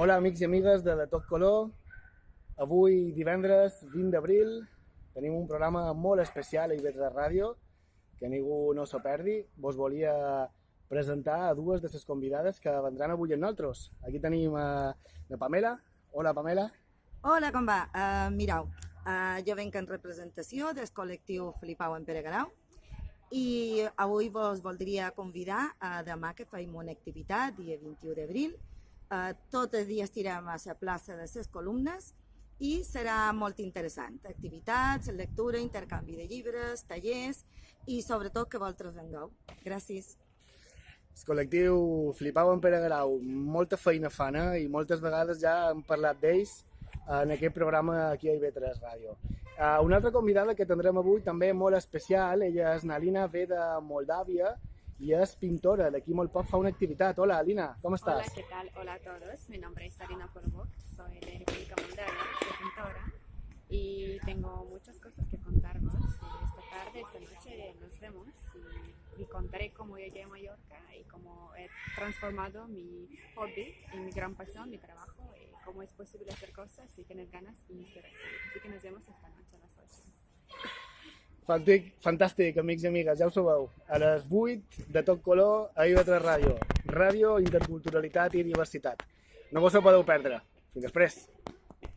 Hola amics i amigues de Tot Color. Avui divendres 20 d'abril tenim un programa molt especial a IB3 Ràdio que ningú no s'ho perdi. Vos volia presentar a dues de les convidades que vendran avui amb nosaltres. Aquí tenim la Pamela. Hola Pamela. Hola, com va? Mireu, jo venc en representació del col·lectiu Flipau en Pere Garau i avui vos voldria convidar a demà que fem una activitat, dia 21 d'abril. Tot el dia estirem a la plaça de les columnes i serà molt interessant. Activitats, lectura, intercanvi de llibres, tallers i sobretot que vosaltres vengueu. Gràcies. El col·lectiu Flipau en Pere Garau, molta feina fan i moltes vegades ja hem parlat d'ells en aquest programa aquí a IB3 Ràdio. Una altra convidada que tindrem avui també molt especial, ella és Nalina, ve de Moldàvia y es pintora, de aquí molt poc fa una activitat. Hola, Alina, ¿cómo estás? Hola, ¿qué tal? Hola a todos. Mi nombre es Alina Porbok, soy de República Moldavia, soy pintora y tengo muchas cosas que contaros. Esta tarde, esta noche nos vemos y contaré cómo llegué a Mallorca y cómo he transformado mi hobby en mi gran pasión, mi trabajo y cómo es posible hacer cosas si tienes ganas y inspiración. Así que nos vemos esta noche a las 8. Fantàstic, amics i amigues, ja ho sabeu. A les 8 de Tot Color a IB3 Ràdio. Ràdio, interculturalitat i diversitat. No vos ho podeu perdre. Fins després.